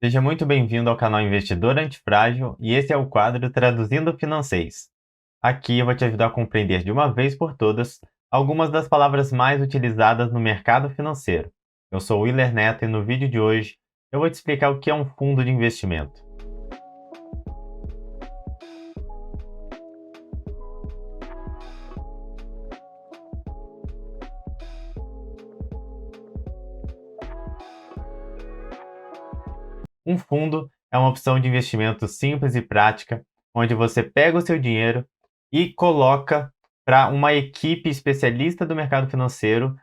Seja muito bem-vindo ao canal Investidor Antifrágil e esse é o quadro Traduzindo Financeiros. Aqui eu vou te ajudar a compreender de uma vez por todas algumas das palavras mais utilizadas no mercado financeiro. Eu sou o Willer Neto e no vídeo de hoje eu vou te explicar o que é um fundo de investimento. Um fundo é uma opção de investimento simples e prática, onde você pega o seu dinheiro e coloca para uma equipe especialista do mercado financeiro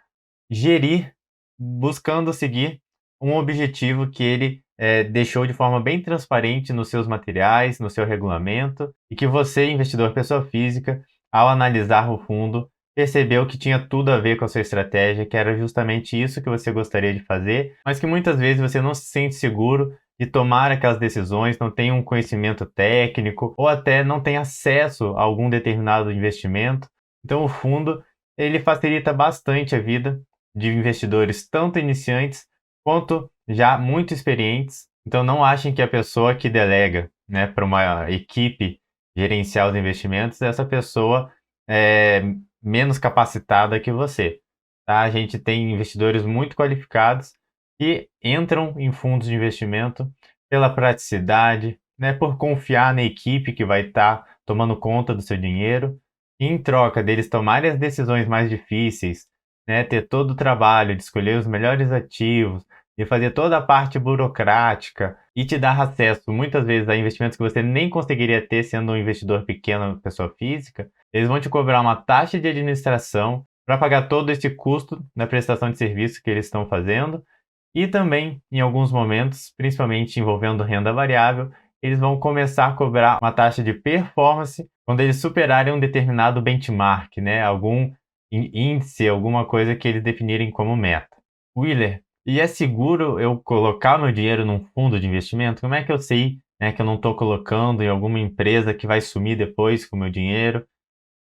gerir, buscando seguir um objetivo que ele deixou de forma bem transparente nos seus materiais, no seu regulamento, e que você, investidor pessoa física, ao analisar o fundo, percebeu que tinha tudo a ver com a sua estratégia, que era justamente isso que você gostaria de fazer, mas que muitas vezes você não se sente seguro de tomar aquelas decisões, não tem um conhecimento técnico ou até não tem acesso a algum determinado investimento. Então o fundo ele facilita bastante a vida de investidores tanto iniciantes quanto já muito experientes. Então não achem que a pessoa que delega, né, para uma equipe gerenciar os investimentos, essa pessoa é menos capacitada que você. Tá? A gente tem investidores muito qualificados que entram em fundos de investimento pela praticidade, né, por confiar na equipe que vai estar tomando conta do seu dinheiro, e em troca deles tomarem as decisões mais difíceis, né, ter todo o trabalho de escolher os melhores ativos, de fazer toda a parte burocrática e te dar acesso muitas vezes a investimentos que você nem conseguiria ter sendo um investidor pequeno, pessoa física, eles vão te cobrar uma taxa de administração para pagar todo esse custo na prestação de serviço que eles estão fazendo e também, em alguns momentos, principalmente envolvendo renda variável, eles vão começar a cobrar uma taxa de performance quando eles superarem um determinado benchmark, né? Algum índice, alguma coisa que eles definirem como meta. Willer, e é seguro eu colocar meu dinheiro num fundo de investimento? Como é que eu sei, né, que eu não estou colocando em alguma empresa que vai sumir depois com o meu dinheiro?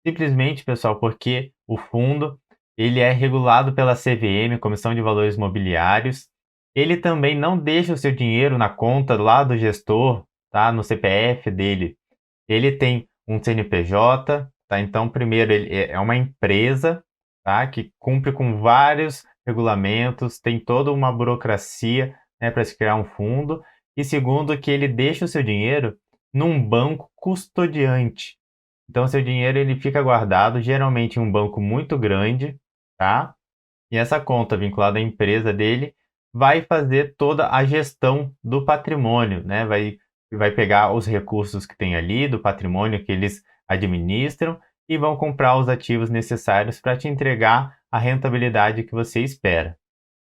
Simplesmente, pessoal, porque o fundo ele é regulado pela CVM, Comissão de Valores Mobiliários. Ele também não deixa o seu dinheiro na conta lá do gestor, tá? No CPF dele. Ele tem um CNPJ, tá? Então, primeiro, ele é uma empresa, tá? Que cumpre com vários regulamentos, tem toda uma burocracia, né, para se criar um fundo. E segundo, que ele deixa o seu dinheiro num banco custodiante. Então, seu dinheiro ele fica guardado geralmente em um banco muito grande, tá? E essa conta vinculada à empresa dele vai fazer toda a gestão do patrimônio, né? Vai pegar os recursos que tem ali, do patrimônio que eles administram, e vão comprar os ativos necessários para te entregar a rentabilidade que você espera.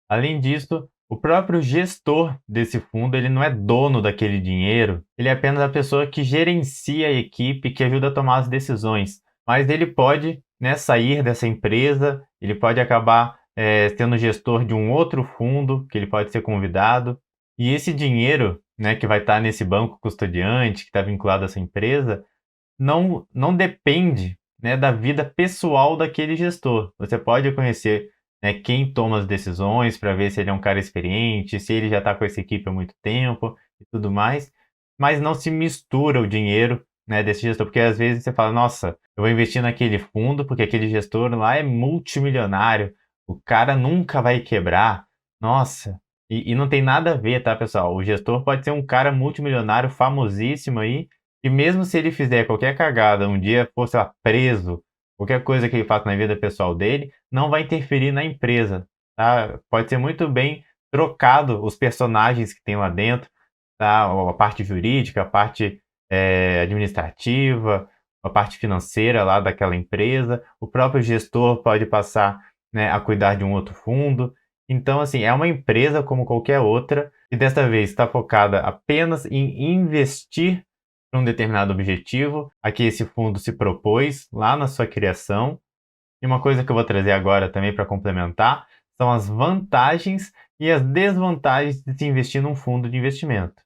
Além disso, o próprio gestor desse fundo, ele não é dono daquele dinheiro, ele é apenas a pessoa que gerencia a equipe, que ajuda a tomar as decisões. Mas ele pode, né, sair dessa empresa, ele pode acabar sendo gestor de um outro fundo, que ele pode ser convidado. E esse dinheiro, né, que vai estar nesse banco custodiante, que está vinculado a essa empresa, não depende, né, da vida pessoal daquele gestor. Você pode conhecer, né, quem toma as decisões para ver se ele é um cara experiente, se ele já está com essa equipe há muito tempo e tudo mais, mas não se mistura o dinheiro, né, desse gestor, porque às vezes você fala, nossa, eu vou investir naquele fundo porque aquele gestor lá é multimilionário, o cara nunca vai quebrar, nossa, e não tem nada a ver, tá, pessoal? O gestor pode ser um cara multimilionário famosíssimo aí, e mesmo se ele fizer qualquer cagada, um dia for, sei lá, preso, qualquer coisa que ele faça na vida pessoal dele, não vai interferir na empresa, tá? Pode ser muito bem trocado os personagens que tem lá dentro, tá? A parte jurídica, a parte administrativa, a parte financeira lá daquela empresa. O próprio gestor pode passar, né, a cuidar de um outro fundo. Então, assim, é uma empresa como qualquer outra, e desta vez está focada apenas em investir para um determinado objetivo a que esse fundo se propôs lá na sua criação. E uma coisa que eu vou trazer agora também para complementar são as vantagens e as desvantagens de se investir num fundo de investimento.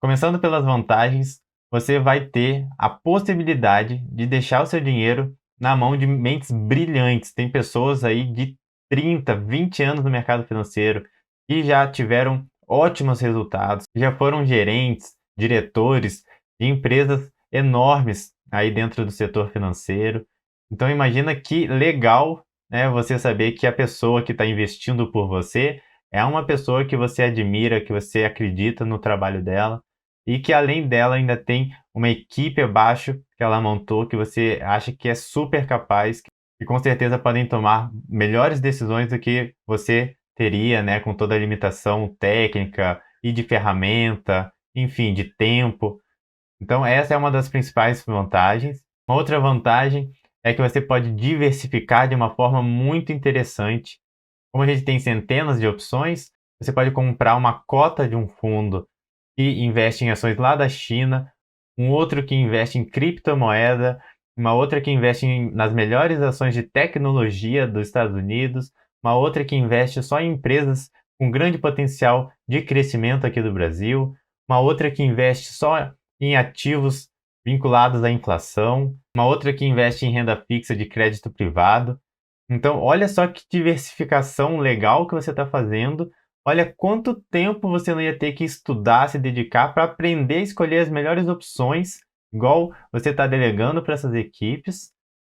Começando pelas vantagens, você vai ter a possibilidade de deixar o seu dinheiro na mão de mentes brilhantes. Tem pessoas aí de 30, 20 anos no mercado financeiro que já tiveram ótimos resultados, já foram gerentes, diretores de empresas enormes aí dentro do setor financeiro. Então imagina que legal, né, você saber que a pessoa que está investindo por você é uma pessoa que você admira, que você acredita no trabalho dela e que além dela ainda tem uma equipe abaixo que ela montou que você acha que é super capaz e com certeza podem tomar melhores decisões do que você teria, né, com toda a limitação técnica e de ferramenta, enfim, de tempo. Então, essa é uma das principais vantagens. Uma outra vantagem é que você pode diversificar de uma forma muito interessante. Como a gente tem centenas de opções, você pode comprar uma cota de um fundo que investe em ações lá da China, um outro que investe em criptomoeda, uma outra que investe nas melhores ações de tecnologia dos Estados Unidos, uma outra que investe só em empresas com grande potencial de crescimento aqui do Brasil, uma outra que investe só em ativos vinculados à inflação, uma outra que investe em renda fixa de crédito privado. Então, olha só que diversificação legal que você está fazendo. Olha quanto tempo você não ia ter que estudar, se dedicar para aprender a escolher as melhores opções, igual você está delegando para essas equipes,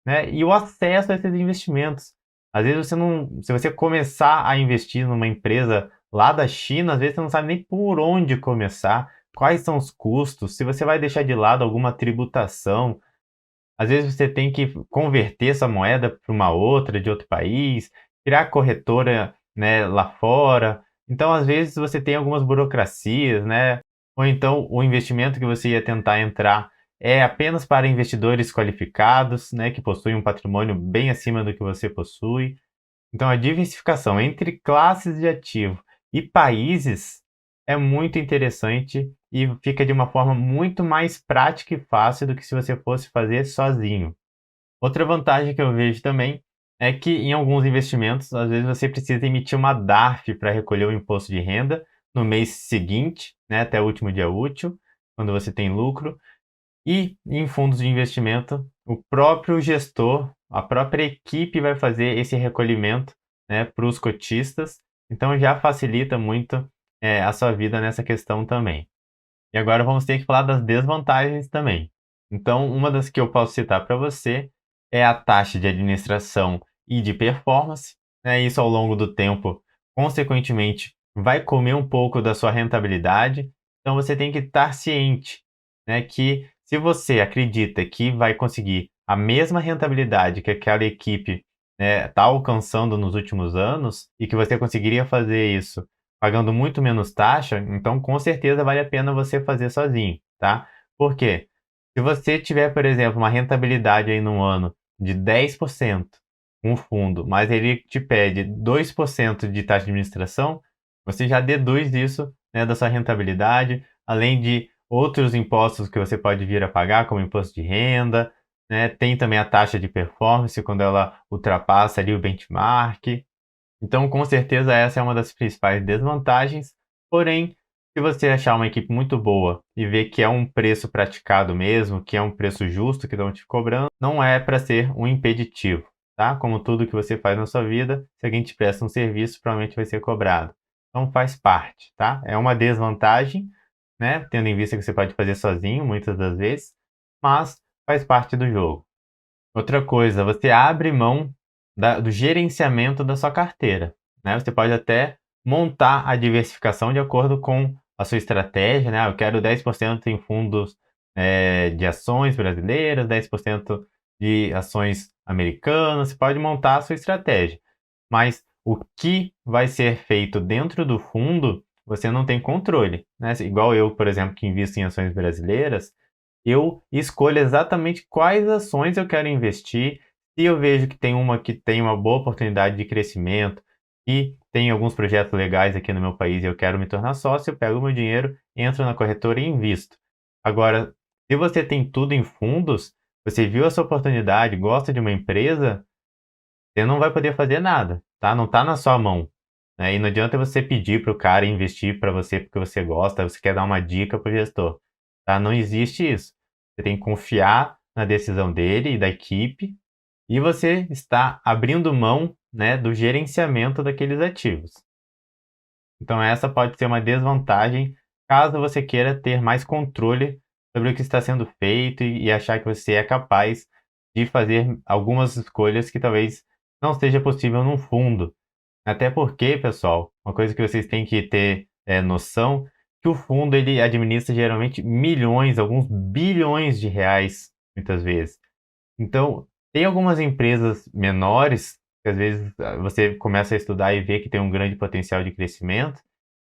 né? E o acesso a esses investimentos. Às vezes você não, se você começar a investir numa empresa lá da China, às vezes você não sabe nem por onde começar, quais são os custos, se você vai deixar de lado alguma tributação, às vezes você tem que converter essa moeda para uma outra de outro país, criar corretora, né, lá fora. Então, às vezes você tem algumas burocracias, né? Ou então o investimento que você ia tentar entrar é apenas para investidores qualificados, né, que possuem um patrimônio bem acima do que você possui. Então, a diversificação entre classes de ativo e países é muito interessante e fica de uma forma muito mais prática e fácil do que se você fosse fazer sozinho. Outra vantagem que eu vejo também é que em alguns investimentos, às vezes você precisa emitir uma DARF para recolher o imposto de renda no mês seguinte, né, até o último dia útil, quando você tem lucro. E em fundos de investimento, o próprio gestor, a própria equipe vai fazer esse recolhimento, né, para os cotistas. Então já facilita muito a sua vida nessa questão também. E agora vamos ter que falar das desvantagens também. Então, uma das que eu posso citar para você é a taxa de administração e de performance, né? Isso ao longo do tempo, consequentemente, vai comer um pouco da sua rentabilidade. Então, você tem que estar ciente, né, que se você acredita que vai conseguir a mesma rentabilidade que aquela equipe, né, está alcançando nos últimos anos e que você conseguiria fazer isso pagando muito menos taxa, então com certeza vale a pena você fazer sozinho, tá? Por quê? Se você tiver, por exemplo, uma rentabilidade aí no ano de 10%, um fundo, mas ele te pede 2% de taxa de administração, você já deduz isso, né, da sua rentabilidade, além de outros impostos que você pode vir a pagar, como imposto de renda, né? Tem também a taxa de performance quando ela ultrapassa ali o benchmark. Então, com certeza, essa é uma das principais desvantagens. Porém, se você achar uma equipe muito boa e ver que é um preço praticado mesmo, que é um preço justo que estão te cobrando, não é para ser um impeditivo, tá? Como tudo que você faz na sua vida, se alguém te presta um serviço, provavelmente vai ser cobrado. Então, faz parte, tá? É uma desvantagem, né? Tendo em vista que você pode fazer sozinho, muitas das vezes, mas faz parte do jogo. Outra coisa, você abre mão do gerenciamento da sua carteira, né? Você pode até montar a diversificação de acordo com a sua estratégia, né? Eu quero 10% em fundos de ações brasileiras, 10% de ações americanas. Você pode montar a sua estratégia, mas o que vai ser feito dentro do fundo, você não tem controle, né? Igual eu, por exemplo, que invisto em ações brasileiras, eu escolho exatamente quais ações eu quero investir. Se eu vejo que tem uma que tem uma boa oportunidade de crescimento e tem alguns projetos legais aqui no meu país e eu quero me tornar sócio, eu pego o meu dinheiro, entro na corretora e invisto. Agora, se você tem tudo em fundos, você viu essa oportunidade, gosta de uma empresa, você não vai poder fazer nada, tá? Não está na sua mão, né? E não adianta você pedir para o cara investir para você porque você gosta, você quer dar uma dica para o gestor, tá? Não existe isso. Você tem que confiar na decisão dele e da equipe e você está abrindo mão, né, do gerenciamento daqueles ativos. Então essa pode ser uma desvantagem caso você queira ter mais controle sobre o que está sendo feito e achar que você é capaz de fazer algumas escolhas que talvez não seja possível num fundo. Até porque, pessoal, uma coisa que vocês têm que ter noção, que o fundo ele administra geralmente milhões, alguns bilhões de reais, muitas vezes. Então, tem algumas empresas menores, que às vezes você começa a estudar e vê que tem um grande potencial de crescimento,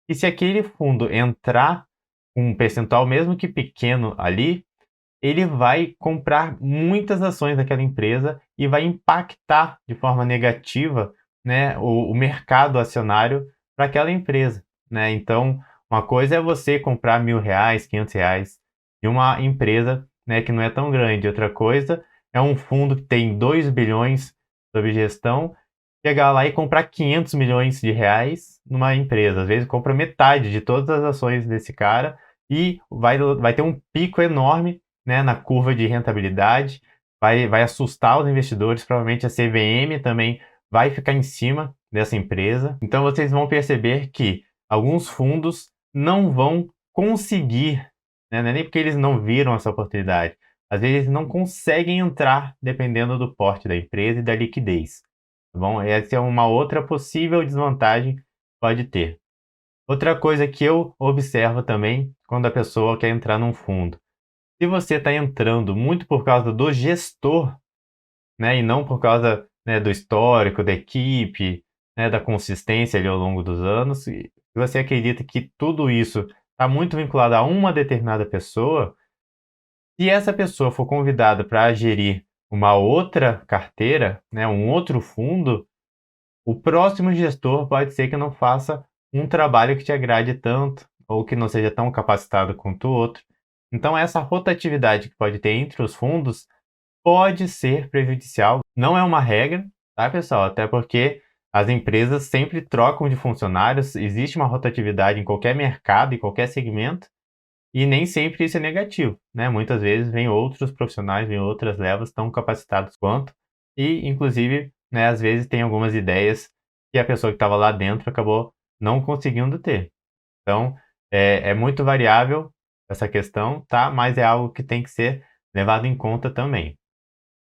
e se aquele fundo entrar com um percentual, mesmo que pequeno ali, ele vai comprar muitas ações daquela empresa e vai impactar de forma negativa, né, o mercado acionário para aquela empresa, né? Então, uma coisa é você comprar R$ 1.000, R$ 500 de uma empresa, né, que não é tão grande. Outra coisa é um fundo que tem 2 bilhões sob gestão, chegar lá e comprar R$ 500 milhões numa empresa. Às vezes compra metade de todas as ações desse cara e vai ter um pico enorme, né, na curva de rentabilidade, vai assustar os investidores, provavelmente a CVM também vai ficar em cima dessa empresa. Então vocês vão perceber que alguns fundos não vão conseguir, né, não é nem porque eles não viram essa oportunidade, às vezes eles não conseguem entrar dependendo do porte da empresa e da liquidez. Tá bom? Essa é uma outra possível desvantagem que pode ter. Outra coisa que eu observo também quando a pessoa quer entrar num fundo. Se você está entrando muito por causa do gestor, né, e não por causa, né, do histórico, da equipe, né, da consistência ali ao longo dos anos, e você acredita que tudo isso está muito vinculado a uma determinada pessoa, se essa pessoa for convidada para gerir uma outra carteira, né, um outro fundo, o próximo gestor pode ser que não faça um trabalho que te agrade tanto, ou que não seja tão capacitado quanto o outro. Então, essa rotatividade que pode ter entre os fundos pode ser prejudicial. Não é uma regra, tá, pessoal? Até porque as empresas sempre trocam de funcionários, existe uma rotatividade em qualquer mercado, em qualquer segmento, e nem sempre isso é negativo, né? Muitas vezes vem outros profissionais, vem outras levas tão capacitados quanto, e inclusive, né, às vezes tem algumas ideias que a pessoa que estava lá dentro acabou não conseguindo ter. Então, é muito variável essa questão, tá? Mas é algo que tem que ser levado em conta também.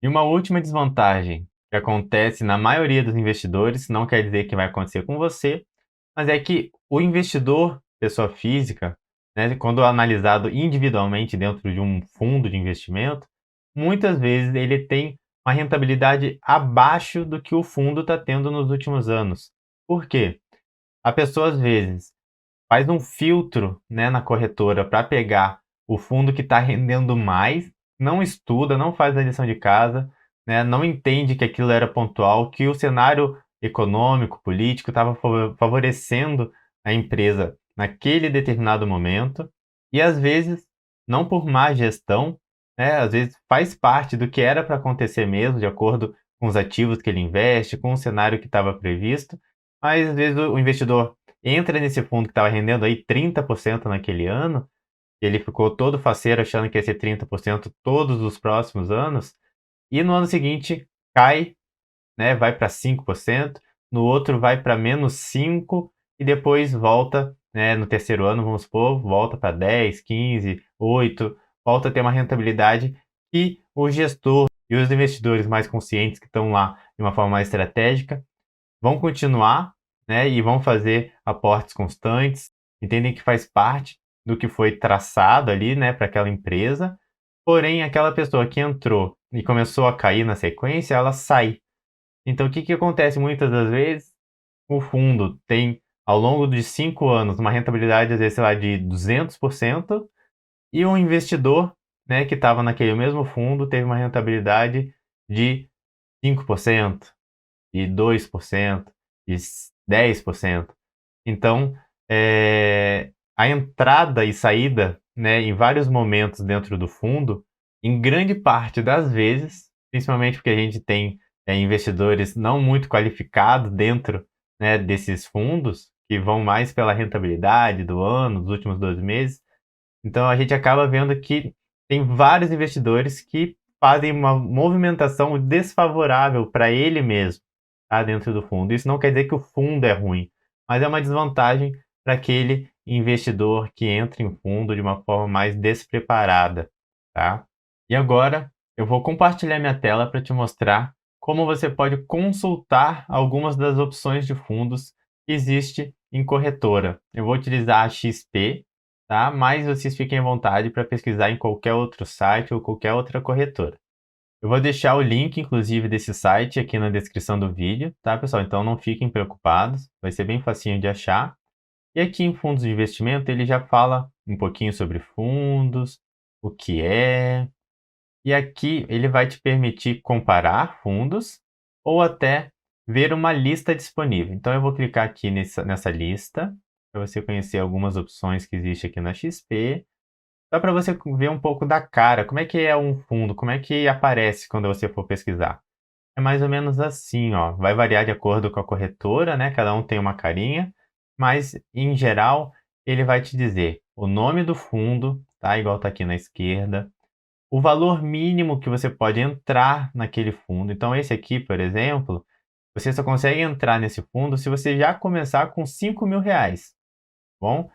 E uma última desvantagem que acontece na maioria dos investidores, não quer dizer que vai acontecer com você, mas é que o investidor, pessoa física, né, quando analisado individualmente dentro de um fundo de investimento, muitas vezes ele tem uma rentabilidade abaixo do que o fundo está tendo nos últimos anos. Por quê? A pessoa às vezes faz um filtro, né, na corretora para pegar o fundo que está rendendo mais, não estuda, não faz a lição de casa, né, não entende que aquilo era pontual, que o cenário econômico, político estava favorecendo a empresa naquele determinado momento, e às vezes, não por má gestão, né, às vezes faz parte do que era para acontecer mesmo, de acordo com os ativos que ele investe, com o cenário que estava previsto, mas às vezes o investidor entra nesse fundo que estava rendendo aí 30% naquele ano, e ele ficou todo faceiro achando que ia ser 30% todos os próximos anos, e no ano seguinte cai, né, vai para 5%, no outro vai para -5% e depois volta, né, no terceiro ano, vamos supor, volta para 10, 15, 8, volta a ter uma rentabilidade que o gestor e os investidores mais conscientes que estão lá de uma forma mais estratégica vão continuar, né, e vão fazer aportes constantes, entendem que faz parte do que foi traçado ali, né, para aquela empresa, porém aquela pessoa que entrou e começou a cair na sequência, ela sai. Então o que que acontece muitas das vezes? O fundo tem, ao longo de 5 anos, uma rentabilidade, às vezes, sei lá, de 200%, e o investidor, né, que estava naquele mesmo fundo, teve uma rentabilidade de 5%, de 2%, de 10%. Então, a entrada e saída, né, em vários momentos dentro do fundo, em grande parte das vezes, principalmente porque a gente tem investidores não muito qualificados dentro, né, desses fundos, que vão mais pela rentabilidade do ano, dos últimos 12 meses. Então, a gente acaba vendo que tem vários investidores que fazem uma movimentação desfavorável para ele mesmo, tá, dentro do fundo. Isso não quer dizer que o fundo é ruim, mas é uma desvantagem para aquele investidor que entra em fundo de uma forma mais despreparada, tá? E agora eu vou compartilhar minha tela para te mostrar como você pode consultar algumas das opções de fundos que existe em corretora. Eu vou utilizar a XP, tá? Mas vocês fiquem à vontade para pesquisar em qualquer outro site ou qualquer outra corretora. Eu vou deixar o link, inclusive, desse site aqui na descrição do vídeo, tá, pessoal? Então não fiquem preocupados, vai ser bem facinho de achar. E aqui em fundos de investimento ele já fala um pouquinho sobre fundos, o que é, e aqui ele vai te permitir comparar fundos ou até ver uma lista disponível. Então eu vou clicar aqui nessa lista para você conhecer algumas opções que existe aqui na XP. Só para você ver um pouco da cara, como é que é um fundo, como é que aparece quando você for pesquisar. É mais ou menos assim, ó. Vai variar de acordo com a corretora, né? Cada um tem uma carinha, mas em geral ele vai te dizer o nome do fundo, tá? Igual tá aqui na esquerda, o valor mínimo que você pode entrar naquele fundo. Então esse aqui, por exemplo, você só consegue entrar nesse fundo se você já começar com R$ 5.000, bom?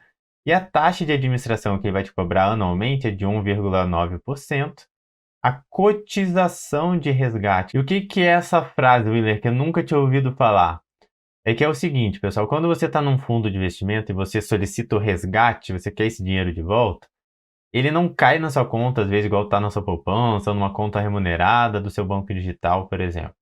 E a taxa de administração que ele vai te cobrar anualmente é de 1,9%. A cotização de resgate. E o que que é essa frase, Willer, que eu nunca tinha ouvido falar? É que é o seguinte, pessoal, quando você está num fundo de investimento e você solicita o resgate, você quer esse dinheiro de volta, ele não cai na sua conta, às vezes, igual está na sua poupança, ou numa conta remunerada do seu banco digital, por exemplo.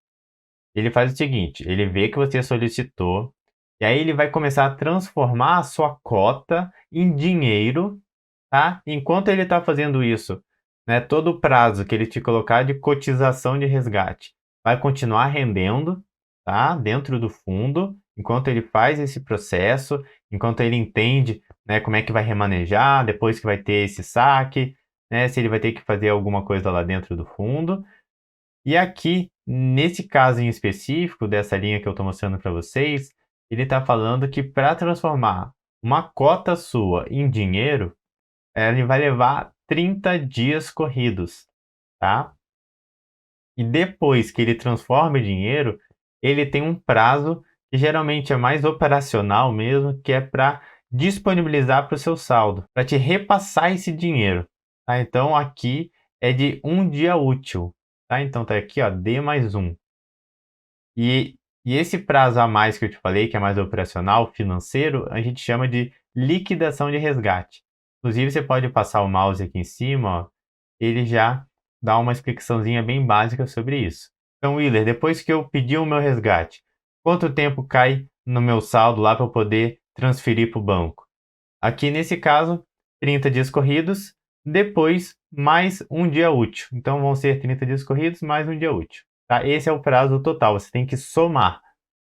Ele faz o seguinte, ele vê que você solicitou, e aí ele vai começar a transformar a sua cota em dinheiro, tá? Enquanto ele está fazendo isso, né, todo o prazo que ele te colocar de cotização de resgate vai continuar rendendo, tá? Dentro do fundo, enquanto ele faz esse processo, enquanto ele entende, né, como é que vai remanejar, depois que vai ter esse saque, né, se ele vai ter que fazer alguma coisa lá dentro do fundo. E aqui, nesse caso em específico, dessa linha que eu estou mostrando para vocês, ele está falando que para transformar uma cota sua em dinheiro, ele vai levar 30 dias corridos, tá? E depois que ele transforma em dinheiro, ele tem um prazo que geralmente é mais operacional mesmo, que é para disponibilizar para o seu saldo, para te repassar esse dinheiro, tá? Então aqui é de um dia útil, tá? Então tá aqui, ó, D mais um. E esse prazo a mais que eu te falei, que é mais operacional, financeiro, a gente chama de liquidação de resgate. Inclusive, você pode passar o mouse aqui em cima, ó, ele já dá uma explicaçãozinha bem básica sobre isso. Então, Willer, depois que eu pedi o meu resgate, quanto tempo cai no meu saldo lá para eu poder transferir para o banco? Aqui nesse caso, 30 dias corridos, depois mais um dia útil. Então vão ser 30 dias corridos mais um dia útil. Tá? Esse é o prazo total, você tem que somar.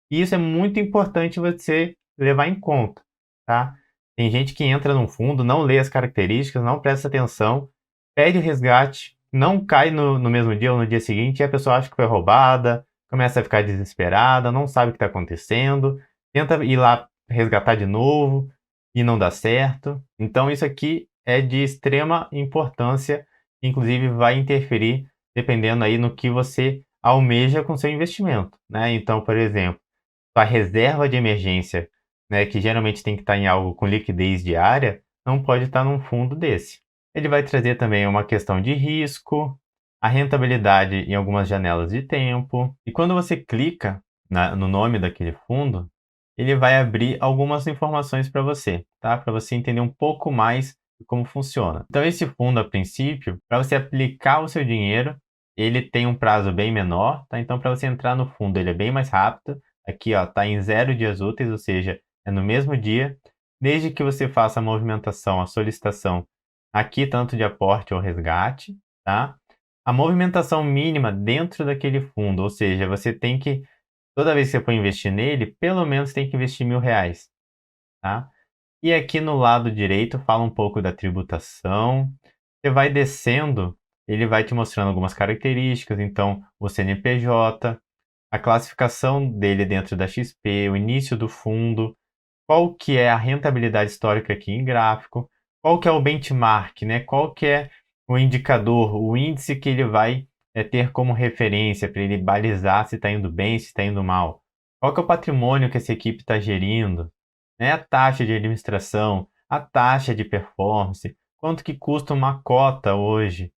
E isso é muito importante você levar em conta. Tá? Tem gente que entra num fundo, não lê as características, não presta atenção, pede o resgate, não cai no mesmo dia ou no dia seguinte, e a pessoa acha que foi roubada, começa a ficar desesperada, não sabe o que está acontecendo, tenta ir lá resgatar de novo e não dá certo. Então isso aqui é de extrema importância, inclusive vai interferir dependendo aí no que você almeja com seu investimento, né? Então, por exemplo, sua reserva de emergência, né, que geralmente tem que estar em algo com liquidez diária, não pode estar num fundo desse. Ele vai trazer também uma questão de risco, a rentabilidade em algumas janelas de tempo. E quando você clica no nome daquele fundo, ele vai abrir algumas informações para você, tá? Para você entender um pouco mais de como funciona. Então, esse fundo, a princípio, para você aplicar o seu dinheiro, ele tem um prazo bem menor, tá? Então, para você entrar no fundo, ele é bem mais rápido. Aqui, ó, tá em 0 dias úteis, ou seja, é no mesmo dia, desde que você faça a movimentação, a solicitação aqui, tanto de aporte ou resgate, tá? A movimentação mínima dentro daquele fundo, ou seja, você tem que, toda vez que você for investir nele, pelo menos tem que investir R$ 1.000, tá? E aqui no lado direito fala um pouco da tributação. Você vai descendo, ele vai te mostrando algumas características, então o CNPJ, a classificação dele dentro da XP, o início do fundo, qual que é a rentabilidade histórica aqui em gráfico, qual que é o benchmark, né? Qual que é o indicador, o índice que ele vai ter como referência para ele balizar se está indo bem, se está indo mal. Qual que é o patrimônio que essa equipe está gerindo, né, a taxa de administração, a taxa de performance, quanto que custa uma cota hoje.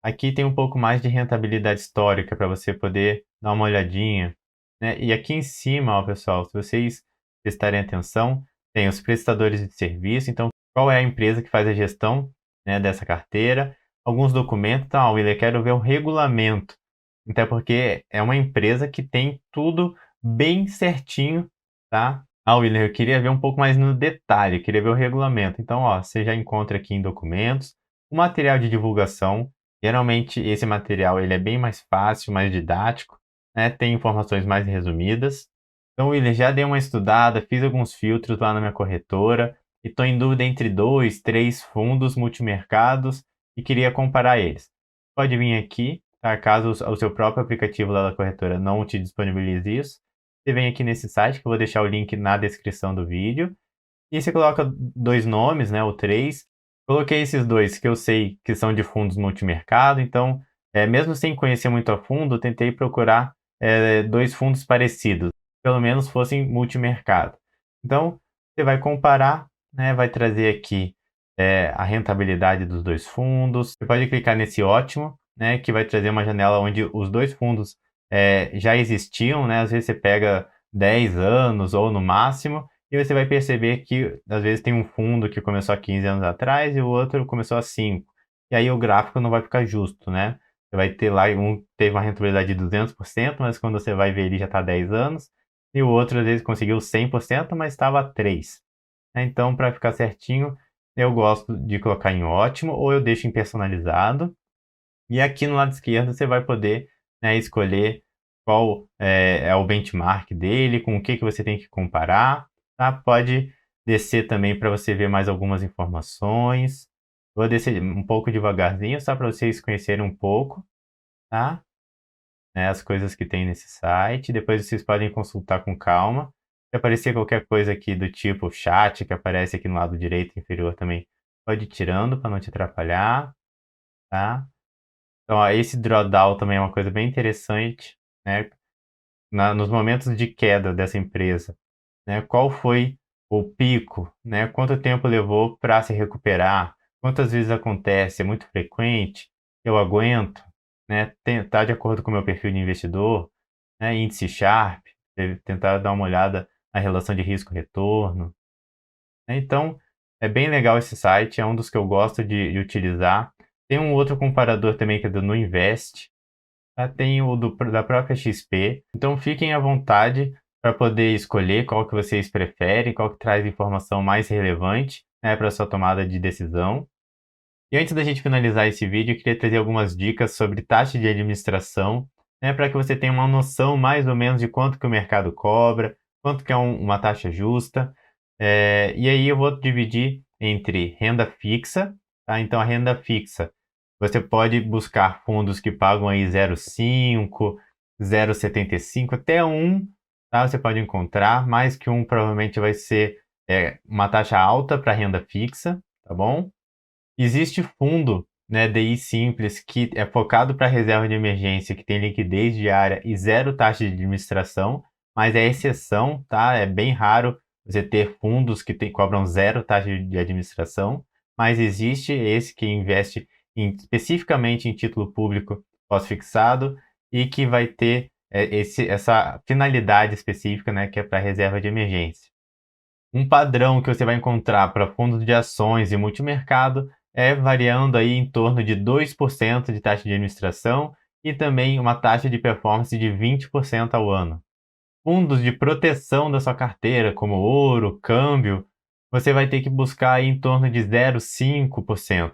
Aqui tem um pouco mais de rentabilidade histórica para você poder dar uma olhadinha, né? E aqui em cima, ó, pessoal, se vocês prestarem atenção, tem os prestadores de serviço. Então, qual é a empresa que faz a gestão, né, dessa carteira? Alguns documentos. Então, Willer, quero ver o regulamento. Até porque é uma empresa que tem tudo bem certinho, tá? Willer, eu queria ver um pouco mais no detalhe, queria ver o regulamento. Então, ó, você já encontra aqui em documentos o material de divulgação. Geralmente esse material ele é bem mais fácil, mais didático, né? Tem informações mais resumidas. Então, William, já dei uma estudada, fiz alguns filtros lá na minha corretora e estou em dúvida entre 2, 3 fundos multimercados e queria comparar eles. Pode vir aqui, tá? Caso o seu próprio aplicativo lá da corretora não te disponibilize isso, você vem aqui nesse site que eu vou deixar o link na descrição do vídeo e você coloca 2 nomes, né, ou 3. Coloquei esses 2 que eu sei que são de fundos multimercado, então, mesmo sem conhecer muito a fundo, eu tentei procurar 2 fundos parecidos, pelo menos fossem multimercado. Então, você vai comparar, né, vai trazer aqui a rentabilidade dos 2 fundos. Você pode clicar nesse ótimo, né, que vai trazer uma janela onde os 2 fundos já existiam, né, às vezes você pega 10 anos ou no máximo, e você vai perceber que, às vezes, tem um fundo que começou há 15 anos atrás e o outro começou há 5. E aí o gráfico não vai ficar justo, né? Você vai ter lá, um teve uma rentabilidade de 200%, mas quando você vai ver ele já está há 10 anos, e o outro, às vezes, conseguiu 100%, mas estava há 3. Então, para ficar certinho, eu gosto de colocar em ótimo ou eu deixo em personalizado. E aqui no lado esquerdo você vai poder, né, escolher qual é o benchmark dele, com o que você tem que comparar, tá? Pode descer também para você ver mais algumas informações. Vou descer um pouco devagarzinho, só para vocês conhecerem um pouco, tá? Né, as coisas que tem nesse site. Depois vocês podem consultar com calma. Se aparecer qualquer coisa aqui do tipo chat, que aparece aqui no lado direito inferior também, pode ir tirando para não te atrapalhar, tá? Então, ó, esse drawdown também é uma coisa bem interessante, né? Nos momentos de queda dessa empresa, né? Qual foi o pico, né? Quanto tempo levou para se recuperar? Quantas vezes acontece? É muito frequente? Eu aguento, né? Tá de acordo com o meu perfil de investidor, né? Índice Sharpe, tentar dar uma olhada na relação de risco-retorno, né? Então, é bem legal esse site, é um dos que eu gosto de utilizar. Tem um outro comparador também que é do Nuinvest, tá? Tem o da própria XP. Então fiquem à vontade para poder escolher qual que vocês preferem, qual que traz informação mais relevante, né, para sua tomada de decisão. E antes da gente finalizar esse vídeo, eu queria trazer algumas dicas sobre taxa de administração, né, para que você tenha uma noção mais ou menos de quanto que o mercado cobra, quanto que é uma taxa justa. E aí eu vou dividir entre renda fixa, tá? Então a renda fixa, você pode buscar fundos que pagam aí 0,5, 0,75, até 1, tá? Você pode encontrar, mais que 1 provavelmente vai ser uma taxa alta para renda fixa, tá bom? Existe fundo, né, DI simples, que é focado para reserva de emergência, que tem liquidez diária e zero taxa de administração, mas é exceção, tá? É bem raro você ter fundos que cobram zero taxa de administração, mas existe esse que investe especificamente em título público pós-fixado e que vai ter essa finalidade específica, né, que é para reserva de emergência. Um padrão que você vai encontrar para fundos de ações e multimercado é variando aí em torno de 2% de taxa de administração e também uma taxa de performance de 20% ao ano. Fundos de proteção da sua carteira, como ouro, câmbio, você vai ter que buscar aí em torno de 0,5%,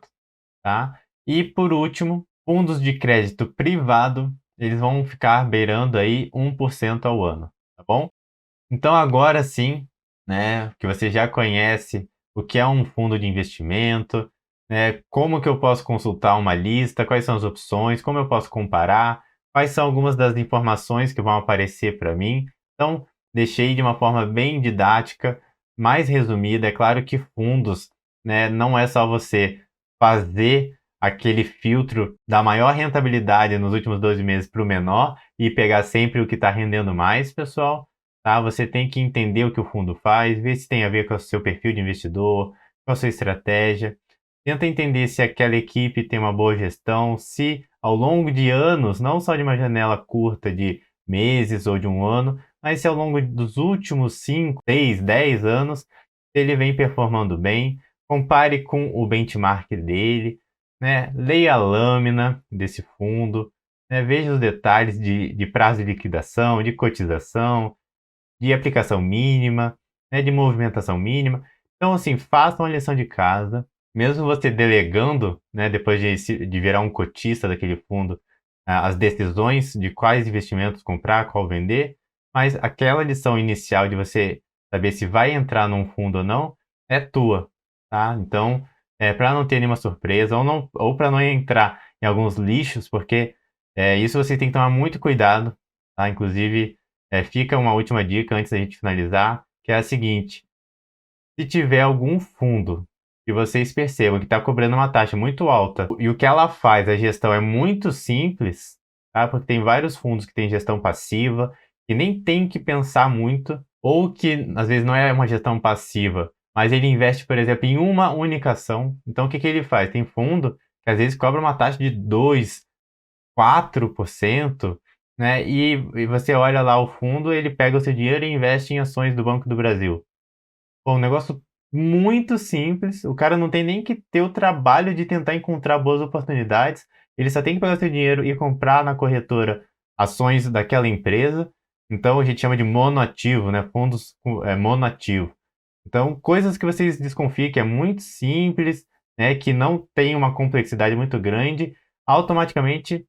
tá? E por último, fundos de crédito privado, eles vão ficar beirando aí 1% ao ano, tá bom? Então agora sim, né, que você já conhece o que é um fundo de investimento, né, como que eu posso consultar uma lista, quais são as opções, como eu posso comparar, quais são algumas das informações que vão aparecer para mim. Então, deixei de uma forma bem didática, mais resumida. É claro que fundos, né, não é só você fazer aquele filtro da maior rentabilidade nos últimos 12 meses para o menor e pegar sempre o que está rendendo mais, pessoal. tá? Você tem que entender o que o fundo faz, ver se tem a ver com o seu perfil de investidor, com a sua estratégia. Tenta entender se aquela equipe tem uma boa gestão, se ao longo de anos, não só de uma janela curta de meses ou de um ano, mas se ao longo dos últimos 5, 6, 10 anos, ele vem performando bem. Compare com o benchmark dele, né? Leia a lâmina desse fundo, né? Veja os detalhes de prazo de liquidação, de cotização, de aplicação mínima, né? De movimentação mínima. Então, assim, faça uma lição de casa, mesmo você delegando, né? Depois de virar um cotista daquele fundo, as decisões de quais investimentos comprar, qual vender, mas aquela lição inicial de você saber se vai entrar num fundo ou não é tua, tá? Então, para não ter nenhuma surpresa ou para não entrar em alguns lixos, porque isso você tem que tomar muito cuidado, tá? Inclusive, fica uma última dica antes da gente finalizar, que é a seguinte: se tiver algum fundo que vocês percebam que está cobrando uma taxa muito alta e o que ela faz, a gestão é muito simples, tá? Porque tem vários fundos que têm gestão passiva, que nem tem que pensar muito, ou que às vezes não é uma gestão passiva, mas ele investe, por exemplo, em uma única ação. Então o que que ele faz? Tem fundo que às vezes cobra uma taxa de 2, 4%, né? E você olha lá o fundo, ele pega o seu dinheiro e investe em ações do Banco do Brasil. Pô, um negócio muito simples, o cara não tem nem que ter o trabalho de tentar encontrar boas oportunidades, ele só tem que pegar seu dinheiro e comprar na corretora ações daquela empresa. Então a gente chama de monoativo, né? Fundos monoativo. Então, coisas que vocês desconfiem que é muito simples, né? Que não tem uma complexidade muito grande, automaticamente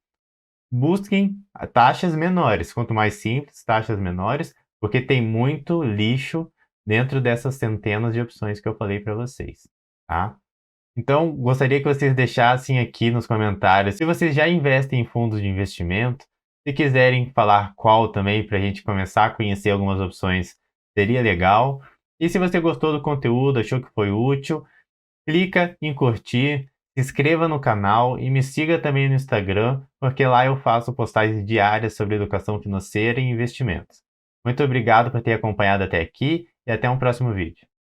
busquem taxas menores. Quanto mais simples, taxas menores, porque tem muito lixo dentro dessas centenas de opções que eu falei para vocês, tá? Então, gostaria que vocês deixassem aqui nos comentários se vocês já investem em fundos de investimento. Se quiserem falar qual também para a gente começar a conhecer algumas opções, seria legal. E se você gostou do conteúdo, achou que foi útil, clica em curtir, se inscreva no canal e me siga também no Instagram, porque lá eu faço postagens diárias sobre educação financeira e investimentos. Muito obrigado por ter acompanhado até aqui e até um próximo vídeo.